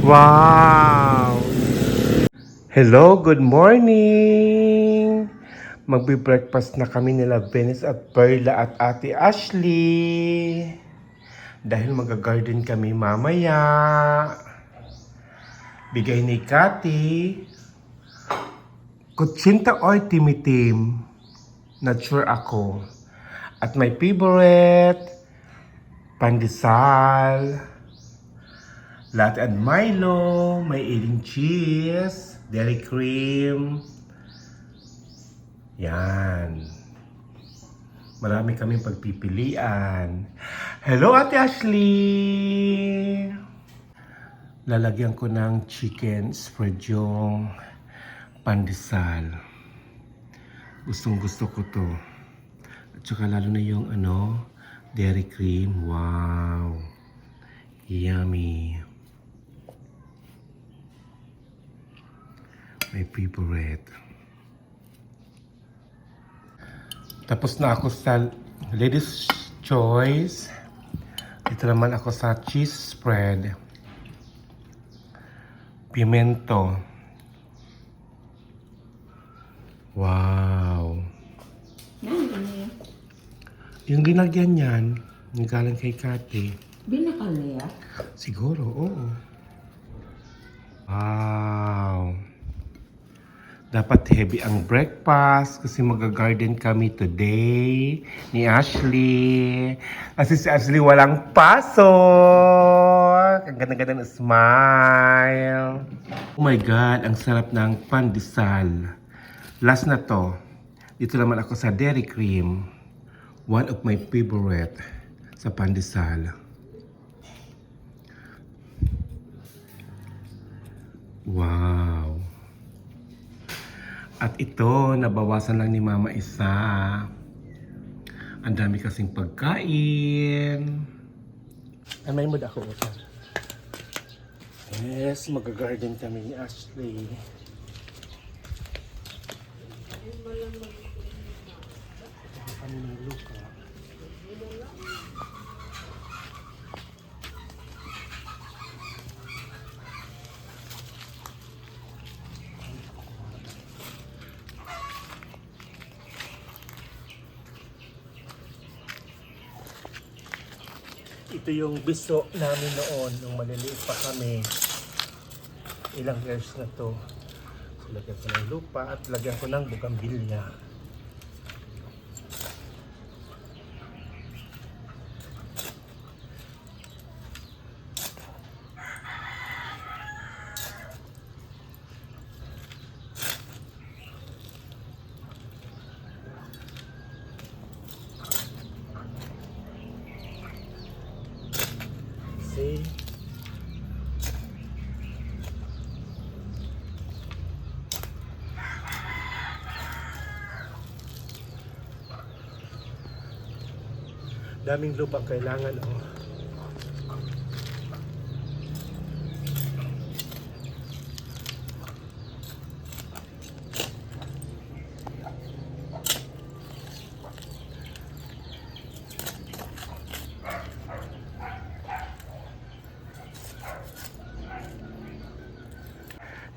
Wow! Hello, good morning! Magbe-breakfast na kami nila Venice at Perla at Ate Ashley. Dahil mag-garden kami mamaya. Bigay ni Kati. Kutsinta oy timitim. Not sure ako. At my favorite, pandesal. Latte and Milo, may eating cheese, dairy cream. Yan. Marami kaming pagpipilian. Hello, Ate Ashley! Lalagyan ko ng chicken spread yung pandesal. Gustong gusto ko to. At saka lalo na yung dairy cream. Wow! Yummy! My favorite. Tapos na ako sa Ladies Choice. Dito naman ako sa cheese spread. Pimento. Wow. Yung ginagyan yan, yung galing kay Kati. Binakalya? Siguro, oo. Wow. Dapat heavy ang breakfast kasi mag-garden kami today ni Ashley. Kasi si Ashley walang pasok. Ang ganda-ganda ng smile. Oh my God, ang sarap ng pandesal. Last na to. Dito naman ako sa dairy cream. One of my favorite sa pandesal. Wow. At ito, nabawasan lang ni Mama isa. Ang dami kasing pagkain. Ay, may mood ako. Yes, mag-garden kami ni Ashley. Kami ng luka. Ito yung biso namin noon nung maliliit pa kami. Ilang years na to. So, lagyan ko ng lupa at lagyan ko ng bugambilya. See? Daming lupa kailangan, oh.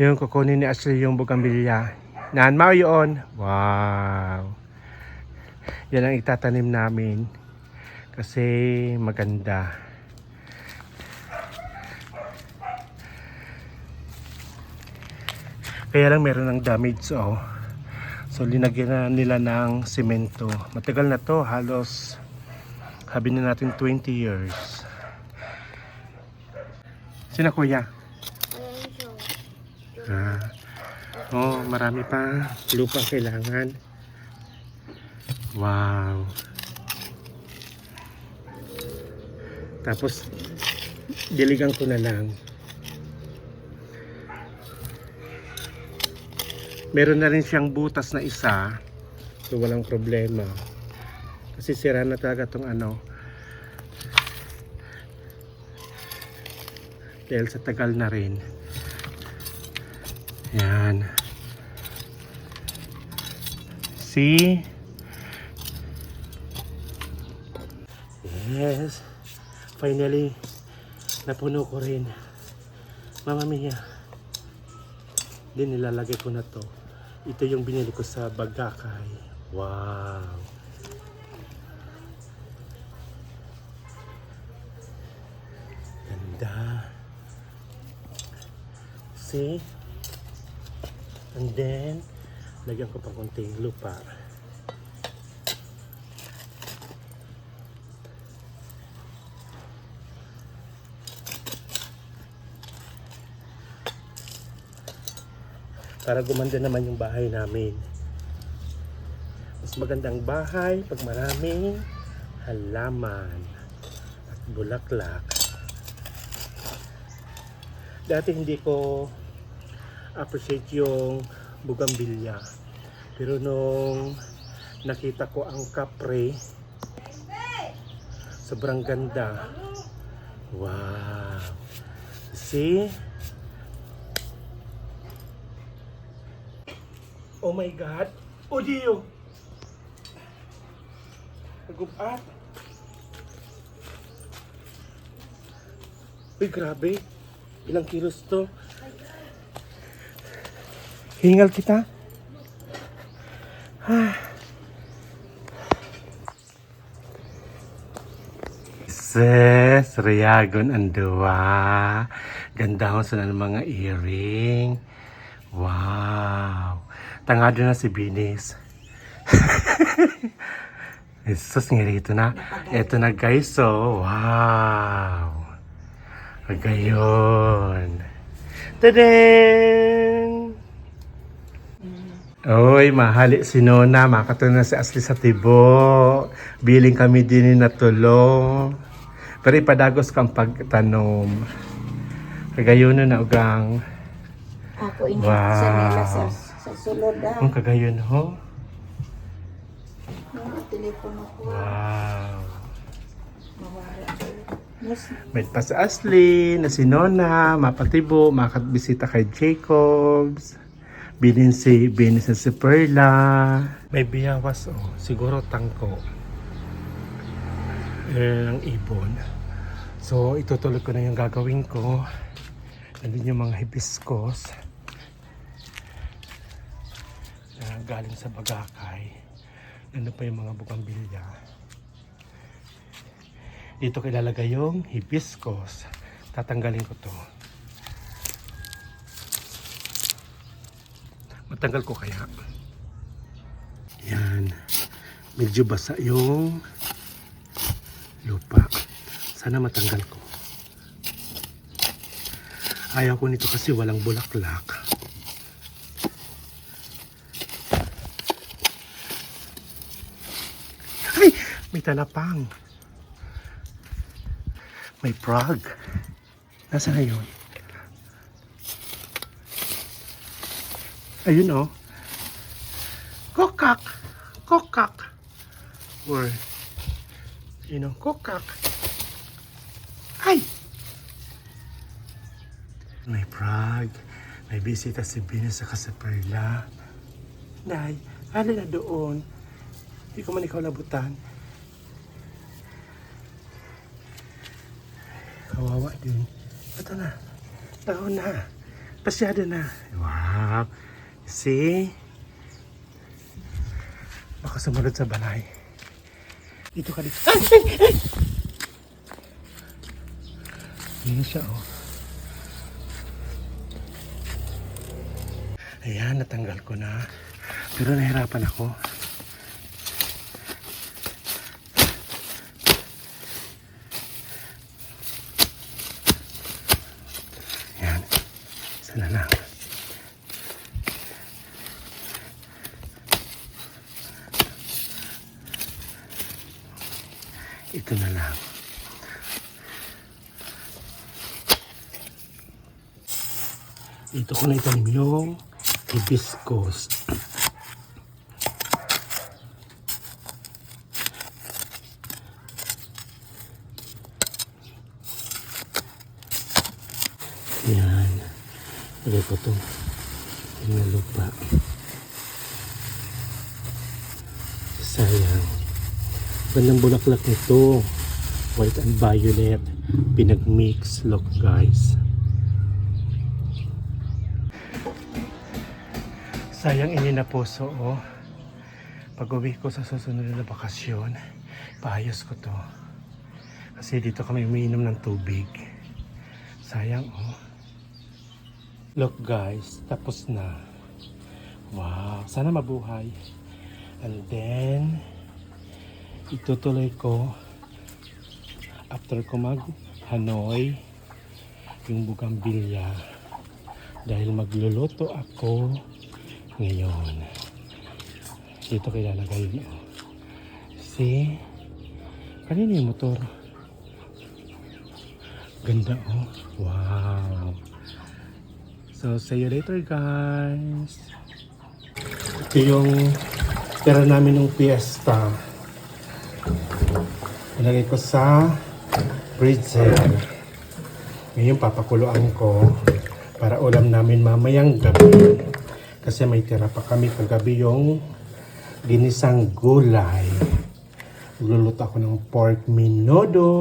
Yung kukunin ni Ashley yung bugambilya. Naan mo yun? Wow! Yan ang itatanim namin. Kasi maganda. Kaya lang meron ng damage, oh. So linagyan na nila ng semento. Matagal na to, halos sabi na natin 20 years. Sino kuya? Oh, marami pa lupa kailangan. Wow. Tapos diligan ko na lang. Meron na rin siyang butas na isa. So walang problema. Kasi sira na talaga tong dahil sa tagal na rin. Yan. See? Yes. Finally, napuno ko rin. Mamma mia. Then nilalagay ko na to. Ito yung binili ko sa Bagakay. Wow. Ganda. See? And then, lagyan ko pa konting lupa. Para gumanda naman yung bahay namin. Mas magandang bahay pag maraming halaman at bulaklak. Dati hindi ko appreciate yung bugambilya. Pero nung nakita ko ang kapre, sobrang ganda. Wow! See? Oh my God! Oh Dio! Nagubat! Uy, grabe! Ilang kilos to? Hingal kita? Sis, Riagon ang duwa. Ganda ko sa mga earring. Wow! Tangado na si Binis. Jesus, ngerito na. Ito na guys, so wow! Gayon. Tadang! Oy, mahali si Nona. Makatulong na si Ashley sa tibo. Biling kami din na tulo. Pero ipadagos kang pagtanom. Kagayon na ugang. Ako sa nila sa sulod Ang kagayon ho. Yung telepono ko. Wow. Mawala ko. Yes. May pa si Ashley, na si Nona, mapatibo, makabisita kay Jacobs. Bilin si Perla. May biyawas siguro tangko. Ang ibon. So itutuloy ko na yung gagawin ko. Nandun yung mga hibiscus. Galing sa Bagakay. Nandun pa yung mga bugambilya. Dito ko ilalagay yung hibiscus. Tatanggalin ko to. Matanggal ko kaya. Yan. Medyo basa yung lupa. Sana matanggal ko. Ayaw ko nito kasi walang bulaklak. Ay! May tanapang. May frog. Nasaan na yun? Ayun oh. Kokak! Kokak! Or, kokak. Ay! May frog. May bisita si Venus sa Perla. Nay, ano na doon? Hindi ko man ikaw labutan. Kawawa din. Ito na. Taon na. Pasyado na. Wow. See? Baka sumunod sa balay. Dito ka dito. Ay! Ay! Ay! Yun siya oh. Ayan, natanggal ko na. Pero nahirapan ako. Ayan. Isa na lang. Ito na lang. Dito ko na itanim yung hibiscus. Yan. Lagay ko ito. Yung lupa. Sayang. Gandang bulaklak nito. White and violet. Pinag-mix. Look guys. Sayang ini na puso, oh. Pag uwi ko sa susunod na bakasyon, paayos ko to. Kasi dito kami umiinom ng tubig. Sayang, oh. Look guys, tapos na. Wow, sana mabuhay. And then, itutuloy ko after ko mag Hanoi yung bugambilya dahil magluluto ako ngayon. Dito kilalagay yun. See? Kanina yung motor. Ganda, oh. Wow. So, see you later, guys. Ito yung tira namin ng fiesta. Ilagay ko sa freezer. Ngayon, papakuluan ko para ulam namin mamayang gabi. Kasi may tira pa kami kagabi yung ginisang gulay. Magluluto ako ng pork menudo.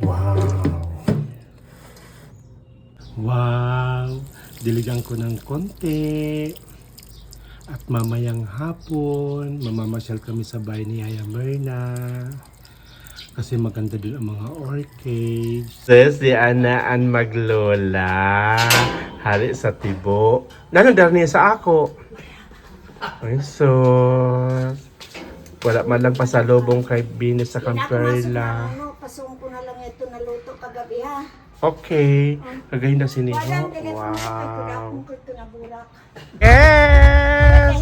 Wow! Wow! Diligan ko ng konti. At mamayang hapon, mamamasyal kami sa bahay ni Yaya Myrna. Kasi maganda din ang mga orchids. Si Anaan maglola. Hari sa tibo. Nanandar niya sa ako. Ay, so... Wala man lang pasalubong kay Bini sa Camperla. Pasong ko na lang ito naluto kagabi ha. Okay. Kagahin na si Nino. Wow. Wow. Yes!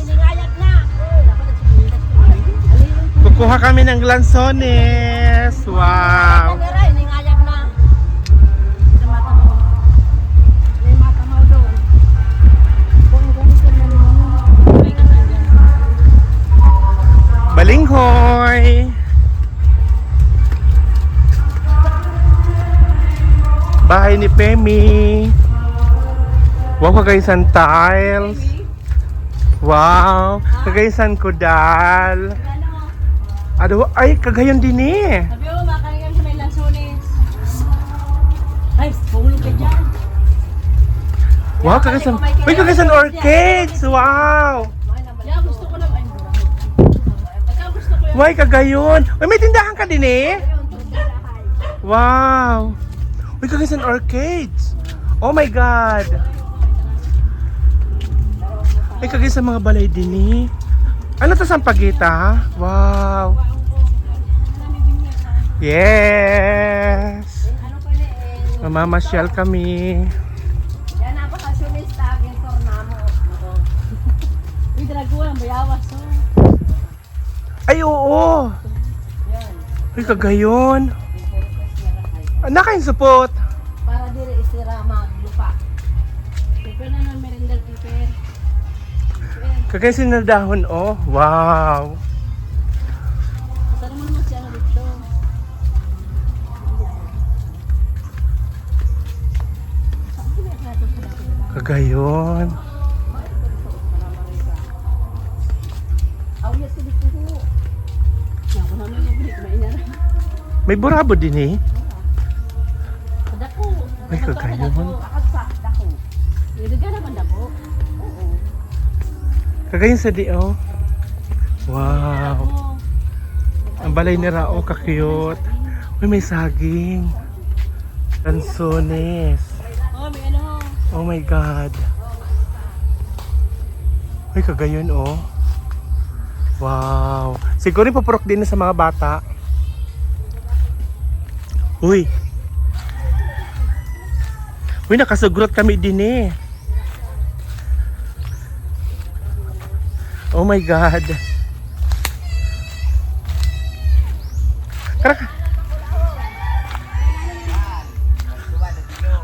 Kukuha kami ng lansones. Wow. Balinghoy. Bahay ni Pemi. Wow, kagaysan tiles. Wow, kagaysan kudal. Ado, ay, kagayon din eh. Sabi mo, makalingan sa may lansones. Ay, pahulog ka dyan. Wow, kagaysan. Uy, kagaysan orchids. Wow. Yeah, gusto ko lang. Ay, pagka gusto ko yung Why, kagayon. Uy, may tindahan ka din eh. Wow. Uy, kagaysan orchids. Oh my God. Uy, kagaysan mga balay din eh. Ano to, sampagita? Wow. Yes. ano pa na eh. Mamamasyal kami. Yan, napakasyonista. Yung tornamo. Uy, dalaguan, bayawas. Oh. Ay, oo. Yan. Uy, kagayon. Nakain supot. Para dire isirama, lupa. Piper na ng merendal, piper. Kagaysan na dahon, oh. Wow. Saan mo naman siya na dito? Kagayon. Awiyas ko dito ho. Ako naman mabalik, mainar. May burabo din eh. Dako. Ay, kagayon. Akagsa, dako. Iriga naman dako. Oo. Kagayon sa di, oh. Wow. Dako. Ang balay ni Rao, ka-cute. Uy, may saging. Lansones. Oh, may ano. Oh my God. Uy, kagayon, oh. Wow. Siguro papurok din na sa mga bata. Uy. Uy, nakasugrot kami din eh. Oh my God. Karak.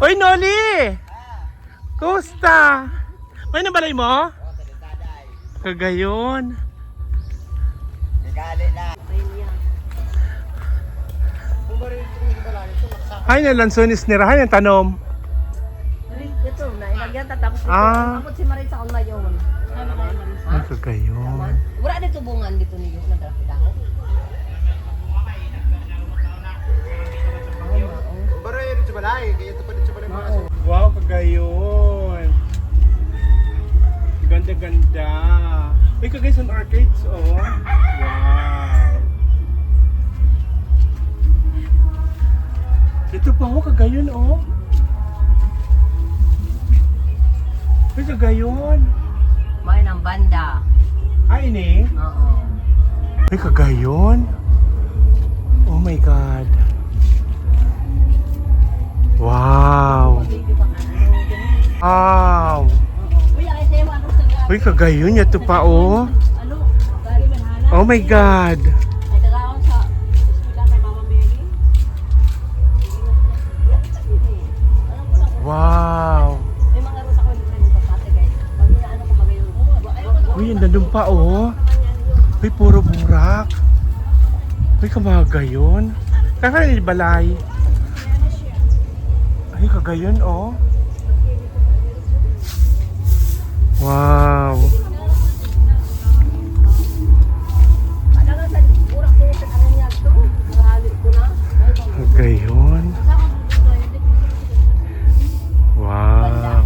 Uy, Noli! Kumusta? May nabalay mo? Kagayon. Ay, nalansonis ni Rahan yung tanom. Ito, na ilagyan tapos ito. Ah. Ako si Marisa on layon. Ay, mga Marisa. Ay, kagayon. Wala dito bungan dito niyo na dako. Wow, kagayon. Quezon Arcades, oh. Wow. Ito pa ho, kagayon, oh. Ay, kagayon. May ng banda. Ay, ini. Oo. Ay, kagayon. Oh my God. Wow. Wow. Uy, ay sa'yo, ano sa gari? Uy, kagayon. Ito pa, oh. Ano? Gari man hana? Oh my God. Ay, tagawan sa eskwela kay Mama Mary. Alam ko lang, Wow. may mga rusa ko yung pagkate guys. Pag inaano ko kami yung, Uy, ang nandun pa, oh. Uy, puro burak. Uy, kamagayon. Kakain balay. Ay, kagayon, oh. Wow. Kailangan sa burak ko yung ano niya to. Marali ko na. Kagayon. Wow.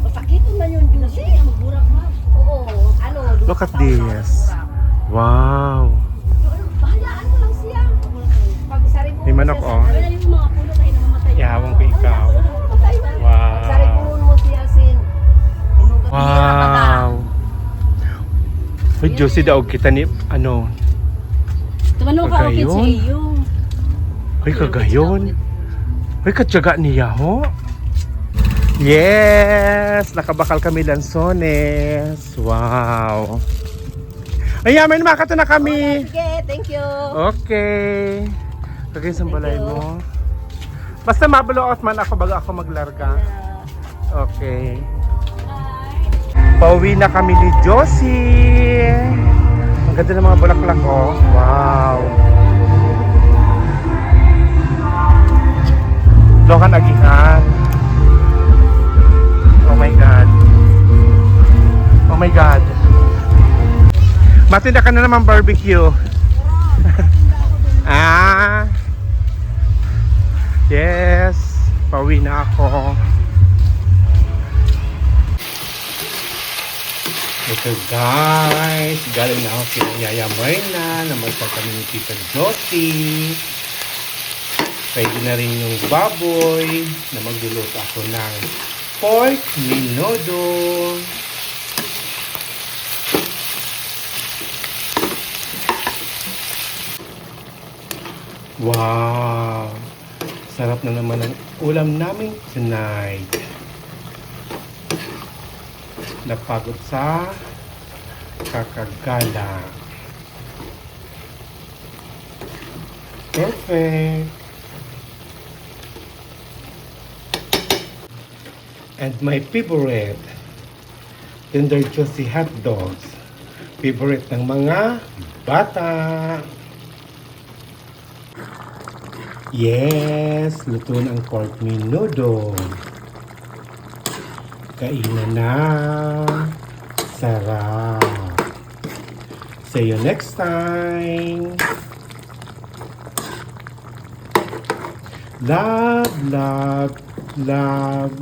Masakit man yung juicy. Magburak ma. Oo. Ano? Look at this. Wow. Bahayaan mo lang siya. Pag sari mo. May manok, oh. Wala yung mga puno tayo namamatay. Ihawang ko ikaw. Wow. Pag sari mo siya sin. Wow. Uy, juicy daw kita ni, ano. Tumano ka okay Kagayon? sa iyo. Uy, kagayon. Uy, katyaga niya, ho. Yes! Nakabakal kami lansones. Wow. Ay, yaman, makato na kami. Sige, thank you. Okay. Kagay sa balay mo. Basta mabuloot man ako bago ako maglarga. Okay. Pauwi na kami ni Josie. Ang ganda ng mga bulaklak, oh. Wow. Lokan agihan. Oh my God. Oh my God. Matinda ka na naman barbecue. Ah. Yes. Pauwi na ako. Ito guys, galing na ako kina Yaya Marina, namasal kami ni Tita Josie. Pwede na rin yung baboy na magluluto ako ng pork menudo. Wow! Sarap na naman ang ulam namin tonight. Napagod sa kakagala. Perfect! And my favorite, Tender Juicy hot dogs. Favorite ng mga bata. Yes, luto ng pork menudo. Kainan na. Sarap. See you next time. Love, love, love.